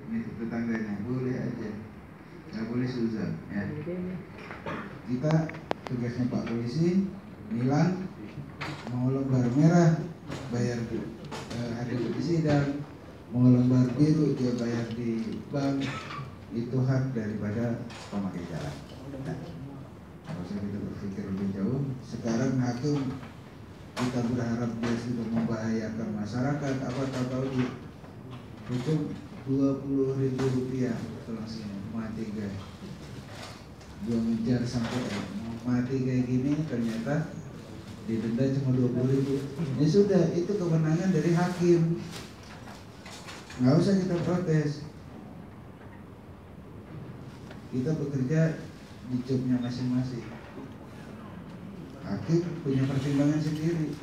ini tetangganya, boleh aja, nggak boleh suzon ya. Kita tugasnya Pak Polisi nilang, mau lembar merah bayar hadir di sidang, mau lembar biru dia bayar di bank, itu hak daripada pemakai jalan. Nah, kalau saya kita berpikir lebih jauh, sekarang hakim kita berharap dia sudah membahayakan masyarakat, apa tahu di hukum 20.000 rupiah langsung mati guys. Gua ngejar sampai mati kayak gini, ternyata didenda cuma 20.000. Ya sudah, itu kewenangan dari hakim, nggak usah kita protes. Kita bekerja di jobnya masing-masing. Hakim punya pertimbangan sendiri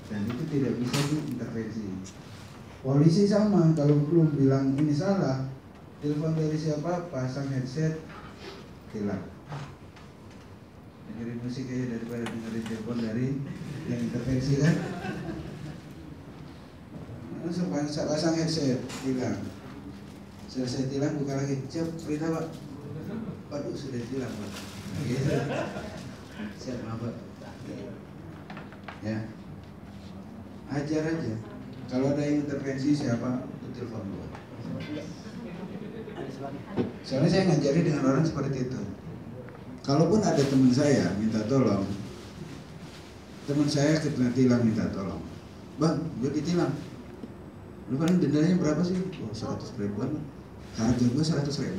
dan itu tidak bisa diintervensi. Polisi sama, kalau belum bilang ini salah, telepon dari siapa, pasang headset, hilang. Dengerin musik aja daripada dengerin telepon dari yang intervensi kan. Langsung pasang headset, hilang. Selesai hilang, buka lagi, siap, berita Pak. Waduh, sudah hilang Pak. Gitu. Siap, maaf Pak. Ya, ajar aja. Kalau ada yang intervensi siapa, telepon gua. Soalnya saya ngajari dengan orang seperti itu. Kalaupun ada teman saya minta tolong, teman saya kena tilang minta tolong, bang, gue ditilang, lu paling dendanya berapa sih? Oh, 100 ribuan, harga gue 100.000.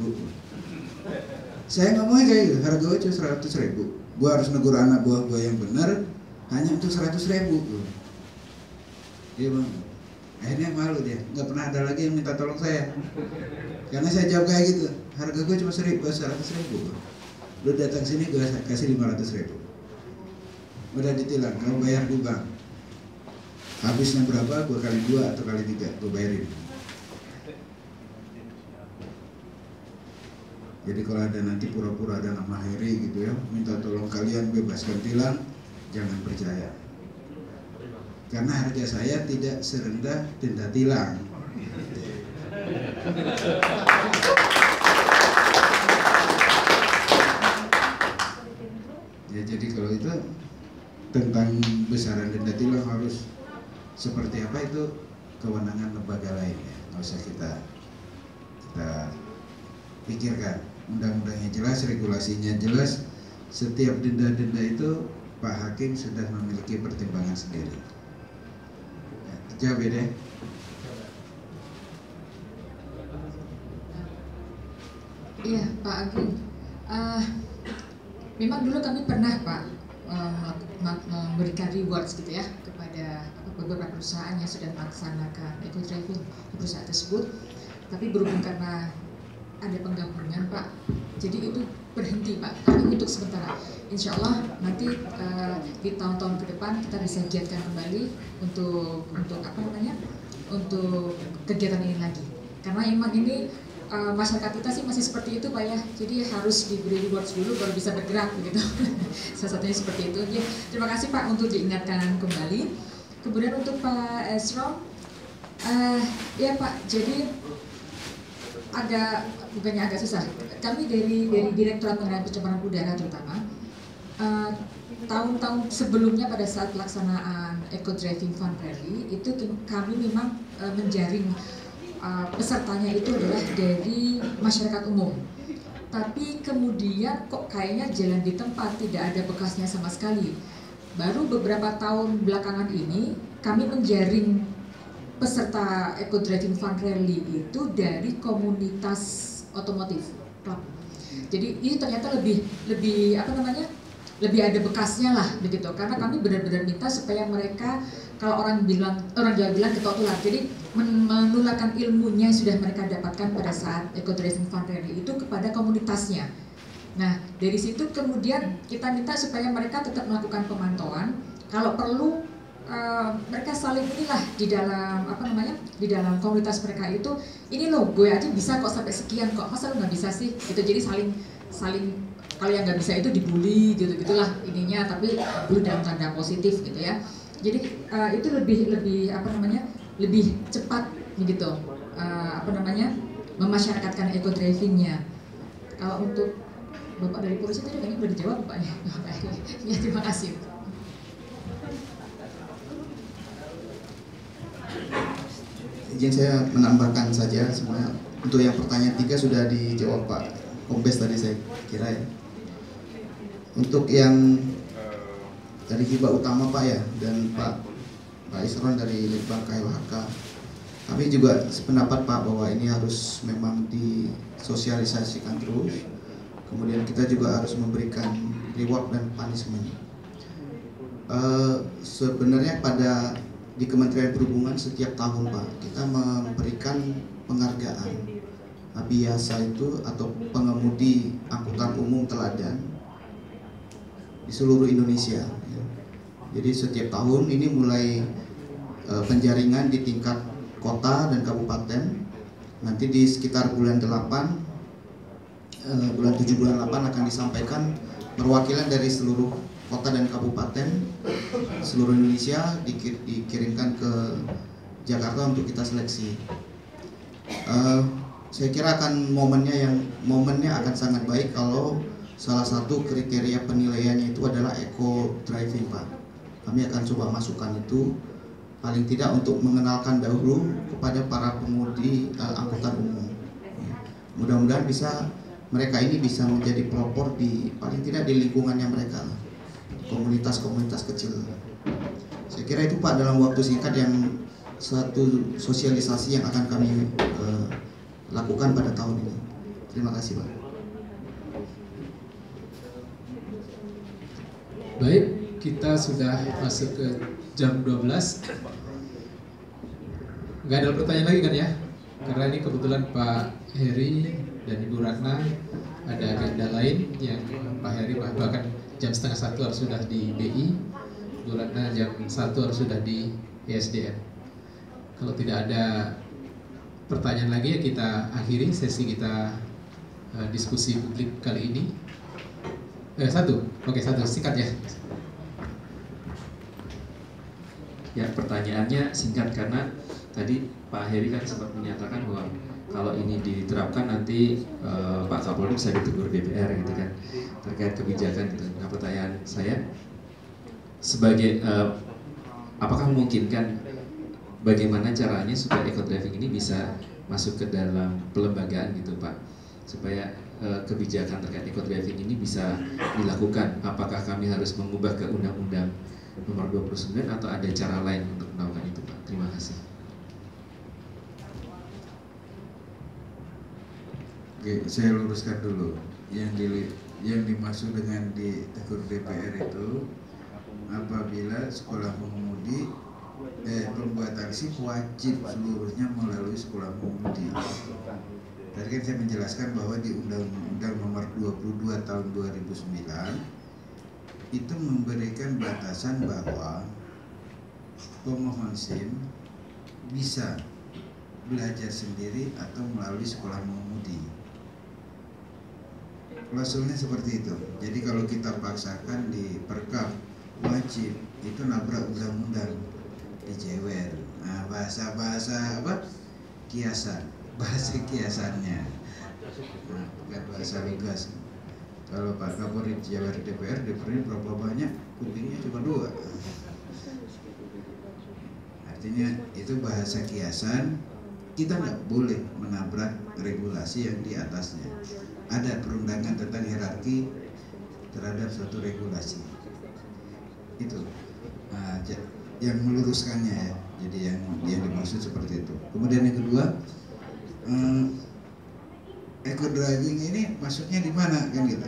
Saya ngomongnya kayak gitu, harga gue cuma 100.000. Gue harus negur anak buah gue yang benar hanya untuk 100.000. Iya bang, akhirnya malu dia, nggak pernah ada lagi yang minta tolong saya, karena saya jawab kayak gitu, harga gue cuma 100.000. Lu datang sini gue kasih 500.000. Udah ditilang, kamu bayar di bank. Habisnya berapa? Gue kali 2 atau kali 3 gue bayarin. Jadi kalau ada nanti pura-pura ada nama Heri gitu ya, minta tolong kalian bebaskan tilang, jangan percaya. Karena harga saya tidak serendah denda tilang. Ya jadi kalau itu tentang besaran denda tilang harus seperti apa itu kewenangan lembaga lain ya, nggak usah kita pikirkan. Undang-undangnya jelas, regulasinya jelas, setiap denda-denda itu Pak Hakim sudah memiliki pertimbangan sendiri. Ya, jawab ya deh. Iya Pak Agung, memang dulu kami pernah Pak memberikan rewards gitu ya kepada beberapa perusahaan yang sudah melaksanakan eco-driving di perusahaan tersebut, tapi berhubung karena ada penggabungan Pak, jadi itu berhenti Pak, tapi untuk sementara. Insya Allah nanti di tahun-tahun ke depan kita bisa giatkan kembali untuk apa namanya, untuk kegiatan ini lagi, karena emang ini masyarakat kita sih masih seperti itu Pak ya, jadi harus diberi rewards dulu baru bisa bergerak begitu. Salah satunya seperti itu. Ya, terima kasih Pak untuk diingatkan kembali. Kemudian untuk Pak Esrom, ya Pak, jadi bukannya agak susah. Kami dari Direktorat Pengendalian Pencemaran Udara terutama, tahun-tahun sebelumnya pada saat pelaksanaan Eco Driving Fun Rally itu kami memang menjaring pesertanya itu adalah dari masyarakat umum. Tapi kemudian kok kayaknya jalan di tempat, tidak ada bekasnya sama sekali. Baru beberapa tahun belakangan ini kami menjaring peserta Eco Driving Fun Rally itu dari komunitas otomotif klub. Jadi ini ternyata lebih apa namanya, lebih ada bekasnya lah begitu, karena kami benar-benar minta supaya mereka, kalau orang Jawa bilang ketok tular, jadi menularkan ilmunya yang sudah mereka dapatkan pada saat Eco Driving Fun Rally itu kepada komunitasnya. Nah dari situ kemudian kita minta supaya mereka tetap melakukan pemantauan, kalau perlu mereka saling inilah di dalam apa namanya, di dalam komunitas mereka itu, ini loh gue aja bisa kok sampai sekian kok, masa lu nggak bisa sih gitu. Jadi saling kalau yang nggak bisa itu dibully gitu gitulah ininya, tapi dulu dalam tanda positif gitu ya. Jadi itu lebih apa namanya, lebih cepat begitu apa namanya, memasyarakatkan eco drivingnya. Kalau untuk Bapak dari polisi tadi kayaknya udah dijawab Pak ya. Ya, terima kasih. Izin saya menambahkan saja sebenarnya untuk yang pertanyaan 3 sudah dijawab Pak Kombes tadi saya kira ya. Untuk yang dari hibah utama Pak ya dan Pak Isron dari Litbang KLHK, kami juga sependapat Pak bahwa ini harus memang disosialisasikan terus. Kemudian kita juga harus memberikan reward dan punishment. Sebenarnya di Kementerian Perhubungan setiap tahun Pak kita memberikan penghargaan biasa itu atau pengemudi angkutan umum teladan di seluruh Indonesia. Jadi setiap tahun ini mulai penjaringan di tingkat kota dan kabupaten. Nanti di sekitar bulan 8, bulan 7 bulan 8 akan disampaikan perwakilan dari seluruh kota dan kabupaten seluruh Indonesia dikirimkan ke Jakarta untuk kita seleksi. Saya kira momennya akan sangat baik kalau salah satu kriteria penilaiannya itu adalah eco driving Pak. Kami akan coba masukkan itu paling tidak untuk mengenalkan dahulu kepada para pengemudi angkutan umum. Mudah-mudahan mereka ini bisa menjadi pelopor paling tidak di lingkungannya mereka, komunitas-komunitas kecil. Saya kira itu Pak dalam waktu singkat yang satu sosialisasi yang akan kami lakukan pada tahun ini. Terima kasih Pak. Baik, kita sudah masuk ke jam 12. Nggak ada pertanyaan lagi kan ya? Karena ini kebetulan Pak Heri dan Ibu Ratna ada agenda lain yang Pak Heri bahkan jam 12:30 harus sudah di BI, Ibu Ratna jam 1 harus sudah di ISDN. Kalau tidak ada pertanyaan lagi ya kita akhiri sesi kita diskusi publik kali ini. Satu singkat ya. Ya, pertanyaannya singkat karena tadi Pak Heri kan sempat menyatakan bahwa kalau ini diterapkan nanti Pak Kapolri bisa ditegur DPR gitu kan terkait kebijakan gitu. Nah, pertanyaan saya sebagai apakah memungkinkan bagaimana caranya supaya eco driving ini bisa masuk ke dalam pelembagaan gitu Pak, supaya kebijakan terkait eco driving ini bisa dilakukan. Apakah kami harus mengubah ke Undang-Undang Nomor 29 atau ada cara lain untuk melakukan itu Pak? Terima kasih. Oke, saya luruskan dulu. Yang dimaksud dengan ditegur DPR itu apabila sekolah pengemudi pembuatan SIM wajib seluruhnya melalui sekolah pengemudi. Tadi kan saya menjelaskan bahwa di Undang-Undang Nomor 22 Tahun 2009 itu memberikan batasan bahwa pemohon SIM bisa belajar sendiri atau melalui sekolah mengemudi. Klausulnya seperti itu. Jadi kalau kita paksakan di Perkap wajib, itu nabrak undang-undang, dijewer. Nah, bahasa apa? Kiasan, bahasa kiasannya. Nah, bukan bahasa lugas. Kalau Pak Kapolri jewer DPR berapa banyak? Kupingnya cuma 2. Artinya itu bahasa kiasan. Kita nggak boleh menabrak regulasi yang di atasnya. Ada perundangan tentang hierarki terhadap suatu regulasi. Itu yang meluruskannya ya. Jadi yang dimaksud seperti itu. Kemudian yang kedua, eco driving ini masuknya di mana kan gitu?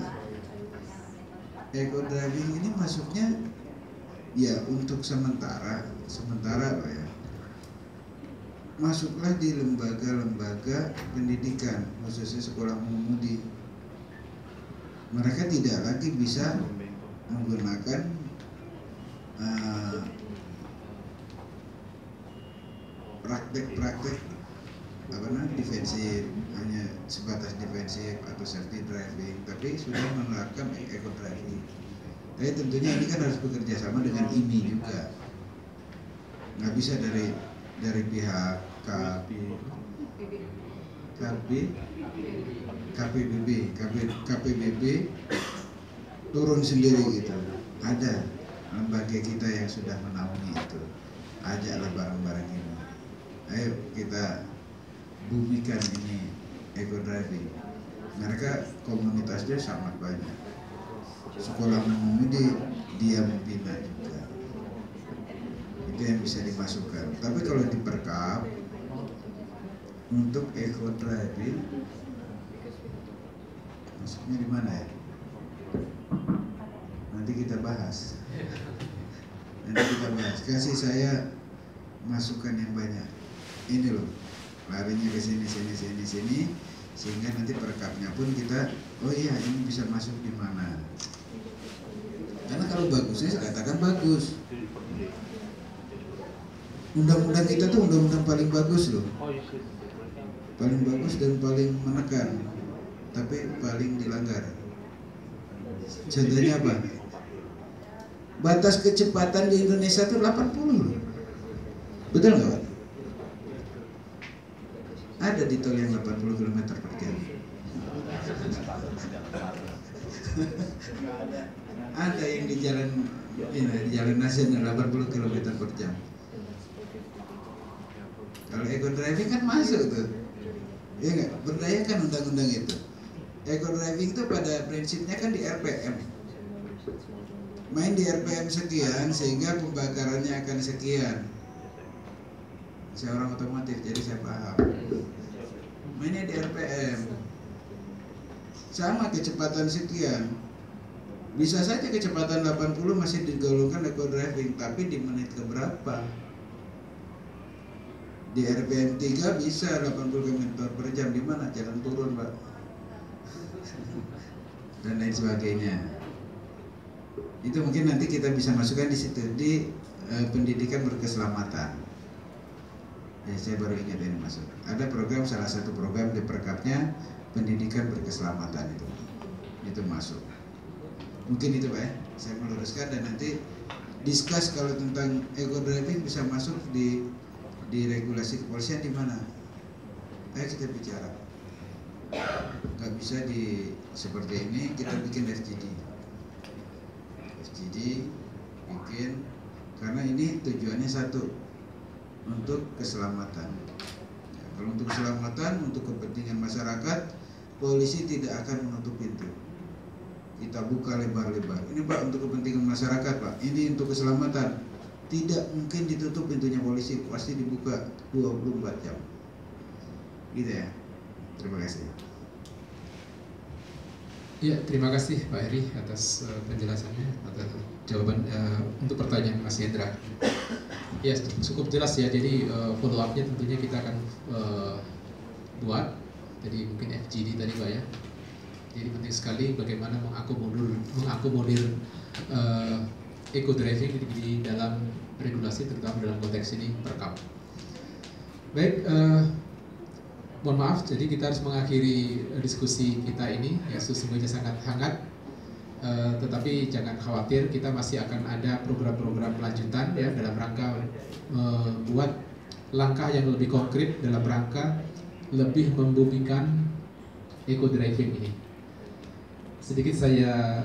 Eco driving ini masuknya ya untuk sementara Pak ya. Masuklah di lembaga-lembaga pendidikan, khususnya sekolah mengemudi. Mereka tidak lagi bisa menggunakan praktek-praktek defensif, hanya sebatas defensif atau safety driving, tapi sudah menerapkan eco driving. Tapi tentunya ini kan harus bekerja sama dengan IMI juga. Nggak bisa dari pihak KPBB turun sendiri gitu. Ada lembaga kita yang sudah menaungi itu. Ajaklah barang-barang ini. Ayo kita bumikan ini eco driving. Mereka komunitasnya sangat banyak. Sekolah mengemudi dia membina juga. Itu yang bisa dimasukkan. Tapi kalau diperkap untuk eco driving, masuknya di mana ya? Nanti kita bahas. Kasih saya masukan yang banyak. Ini loh, larinya ke sini, sehingga nanti perkapnya pun kita, oh iya ini bisa masuk di mana? Karena kalau bagus, saya katakan bagus. Undang-undang kita tuh undang-undang paling bagus loh, paling bagus dan paling menekan, tapi paling dilanggar. Contohnya apa? Batas kecepatan di Indonesia itu 80 loh. Betul nggak Pak? Ada di tol yang 80 km per jam. Ada yang di jalan nasional 80 km per jam. Kalau eco driving kan masuk tuh, ya nggak? Berdayakan undang-undang itu. Eco driving itu pada prinsipnya kan di RPM. Main di RPM sekian sehingga pembakarannya akan sekian. Saya orang otomotif jadi saya paham. Mainnya di RPM. Sama kecepatan sekian. Bisa saja kecepatan 80 masih digolongkan eco driving, tapi di menit keberapa? Di RPM 3 bisa 80 km per jam, di mana jalan turun, Pak? Dan lain sebagainya. Itu mungkin nanti kita bisa masukkan di situ di pendidikan berkeselamatan. Ya, saya baru ingat ini masuk. Ada program, salah satu program di perkapnya pendidikan berkeselamatan itu masuk. Mungkin itu Pak ya, saya meluruskan dan nanti discuss kalau tentang eco driving bisa masuk di regulasi kepolisian di mana? Ayo kita bicara. Nggak bisa di seperti ini, kita bikin FGD bikin, karena ini tujuannya satu, untuk keselamatan. Ya, kalau untuk keselamatan, untuk kepentingan masyarakat, polisi tidak akan menutup pintu. Kita buka lebar-lebar. Ini Pak untuk kepentingan masyarakat Pak. Ini untuk keselamatan. Tidak mungkin ditutup pintunya polisi, pasti dibuka 24 jam. Gitu ya. Terima kasih. Ya, terima kasih Pak Heri atas penjelasannya, atas jawaban untuk pertanyaan Mas Hendra. Ya, cukup jelas ya. Jadi follow up-nya tentunya kita akan buat. Jadi mungkin FGD tadi Pak ya. Jadi penting sekali bagaimana mengakomodir eco driving di dalam regulasi, terutama dalam konteks ini perkap. Baik, mohon maaf, jadi kita harus mengakhiri diskusi kita ini ya, sesungguhnya sangat hangat. Tetapi jangan khawatir, kita masih akan ada program-program lanjutan ya dalam rangka membuat langkah yang lebih konkret dalam rangka lebih membumikan eco driving ini. Sedikit saya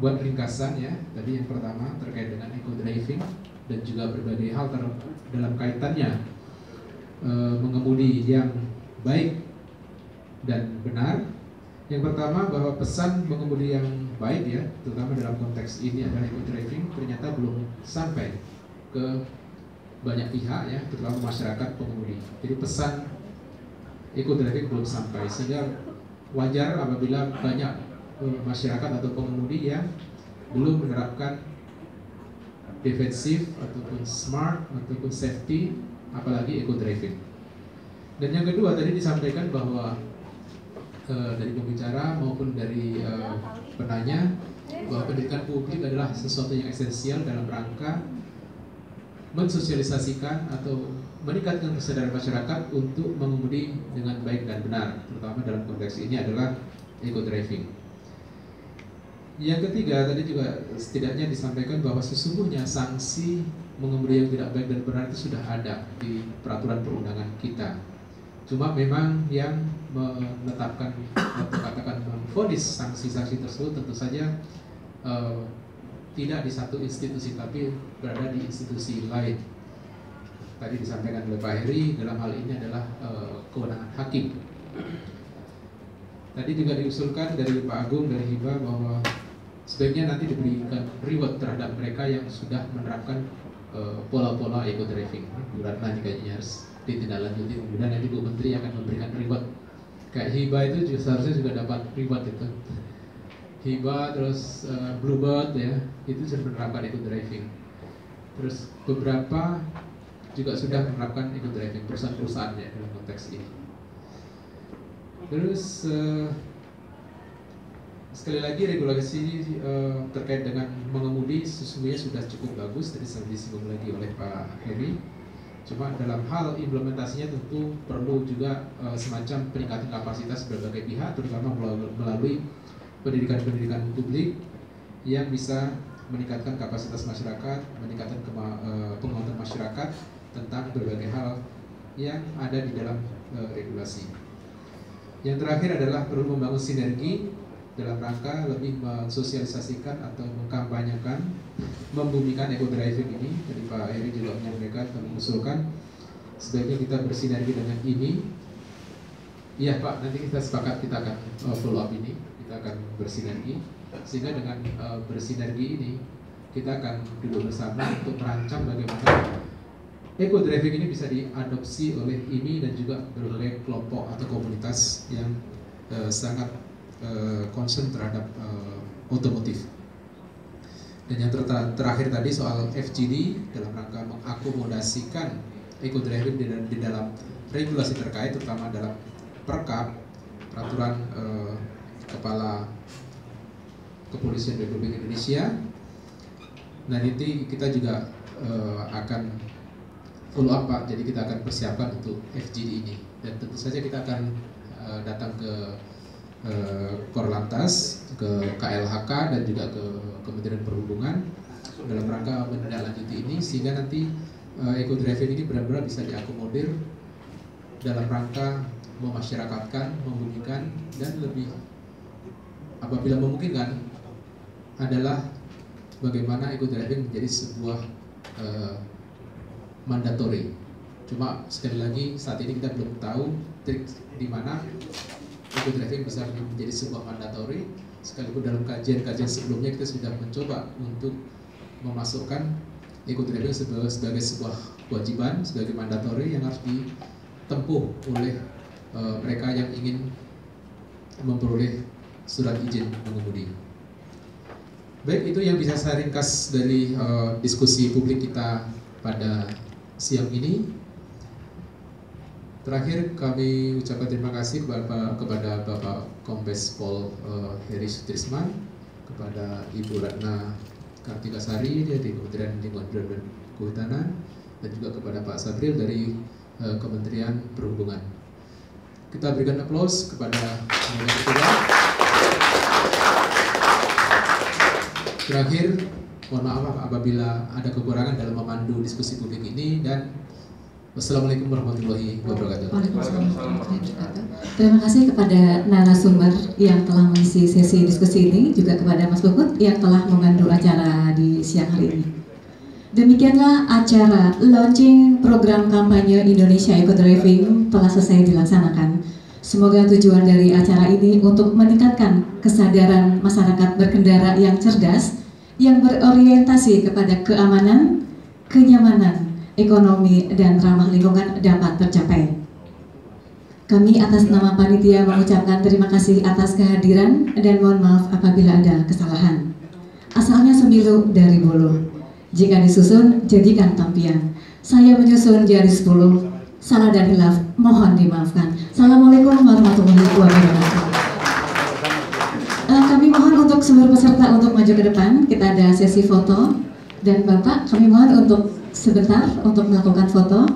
buat ringkasan ya. Tadi yang pertama terkait dengan eco driving dan juga berbagai hal dalam kaitannya mengemudi yang baik dan benar. Yang pertama bahwa pesan mengemudi yang baik ya, terutama dalam konteks ini adalah eco driving, ternyata belum sampai ke banyak pihak ya, terutama masyarakat pengemudi. Jadi pesan eco driving belum sampai, sehingga wajar apabila banyak masyarakat atau pengemudi yang belum menerapkan defensif ataupun smart ataupun safety, apalagi eco driving. Dan yang kedua tadi disampaikan bahwa dari pembicara maupun dari penanya bahwa pendidikan publik adalah sesuatu yang esensial dalam rangka mensosialisasikan atau meningkatkan kesadaran masyarakat untuk mengemudi dengan baik dan benar, terutama dalam konteks ini adalah eco driving. Yang ketiga tadi juga setidaknya disampaikan bahwa sesungguhnya sanksi mengemudi yang tidak baik dan benar itu sudah ada di peraturan perundangan kita. Cuma memang yang menetapkan atau katakan memvonis sanksi-sanksi tersebut tentu saja tidak di satu institusi tapi berada di institusi lain. Tadi disampaikan oleh Pak Heri, dalam hal ini adalah kewenangan hakim. Tadi juga diusulkan dari Pak Agung, dari Hiba, bahwa sebaiknya nanti diberikan reward terhadap mereka yang sudah menerapkan pola-pola eco driving. Bu Ratna kayaknya harus ditindaklanjuti, kemudian nanti Bu Menteri akan memberikan reward. Kayak Hiba itu seharusnya juga dapat reward itu. Hiba, terus Bluebird ya, itu sudah menerapkan eco driving. Terus beberapa juga sudah menerapkan eco driving, perusahaan-perusahaannya dalam konteks ini. Terus sekali lagi regulasi terkait dengan mengemudi sesungguhnya sudah cukup bagus, tadi sudah disinggung lagi oleh Pak Heri. Cuma dalam hal implementasinya tentu perlu juga semacam peningkatan kapasitas berbagai pihak, terutama melalui pendidikan-pendidikan publik yang bisa meningkatkan kapasitas masyarakat, meningkatkan penguatan masyarakat tentang berbagai hal yang ada di dalam regulasi. Yang terakhir adalah perlu membangun sinergi dalam rangka lebih mensosialisasikan atau mengkampanyekan, membumikan eco driving ini. Tadi Pak Heri juga menyampaikan dan mengusulkan sebaiknya kita bersinergi dengan ini. Iya Pak, nanti kita sepakat kita akan follow up ini, kita akan bersinergi, sehingga dengan bersinergi ini kita akan duduk bersama untuk merancang bagaimana eco driving ini bisa diadopsi oleh IMI dan juga berbagai kelompok atau komunitas yang sangat concern terhadap otomotif. Dan yang terakhir tadi soal FGD dalam rangka mengakomodasikan eco driving di dalam regulasi terkait, terutama dalam Perkap, peraturan Kepala Kepolisian Republik Indonesia. Nah nanti kita juga akan follow up Pak, jadi kita akan persiapkan untuk FGD ini, dan tentu saja kita akan datang ke Korlantas, ke KLHK dan juga ke Kementerian Perhubungan dalam rangka menindaklanjuti ini, sehingga nanti eco driving ini benar-benar bisa diakomodir dalam rangka memasyarakatkan, membumikan, dan lebih apabila memungkinkan adalah bagaimana eco driving menjadi sebuah mandatory. Cuma sekali lagi saat ini kita belum tahu trik di mana eco driving bisa menjadi sebuah mandatory. Sekalipun dalam kajian-kajian sebelumnya kita sudah mencoba untuk memasukkan eco driving sebagai sebuah kewajiban, sebagai mandatory yang harus ditempuh oleh mereka yang ingin memperoleh surat izin mengemudi. Baik, itu yang bisa saya ringkas dari diskusi publik kita pada siang ini. Terakhir kami ucapkan terima kasih kepada Bapak Kombes Pol Heri Sutrisman, kepada Ibu Ratna Kartikasari dari Kementerian Lingkungan Hidup dan Kehutanan, dan juga kepada Pak Sabril dari Kementerian Perhubungan. Kita berikan aplaus kepada Ketua. Terakhir, mohon maaf apabila ada kekurangan dalam memandu diskusi publik ini, dan wassalamualaikum warahmatullahi wabarakatuh. Waalaikumsalam warahmatullahi wabarakatuh. Terima kasih kepada narasumber yang telah mengisi sesi diskusi ini, juga kepada Mas Puput yang telah memandu acara di siang hari ini. Demikianlah acara launching program kampanye Indonesia Eco Driving telah selesai dilaksanakan. Semoga tujuan dari acara ini untuk meningkatkan kesadaran masyarakat berkendara yang cerdas, yang berorientasi kepada keamanan, kenyamanan, ekonomi, dan ramah lingkungan dapat tercapai. Kami atas nama panitia mengucapkan terima kasih atas kehadiran dan mohon maaf apabila ada kesalahan. Asalnya sembilu dari bulu. Jika disusun, jadikan tampian. Saya menyusun jari 10, salah dan hilaf, mohon dimaafkan. Assalamualaikum warahmatullahi wabarakatuh. Kami mohon untuk seluruh peserta untuk maju ke depan. Kita ada sesi foto. Dan Bapak, kami mohon untuk sebentar untuk melakukan foto.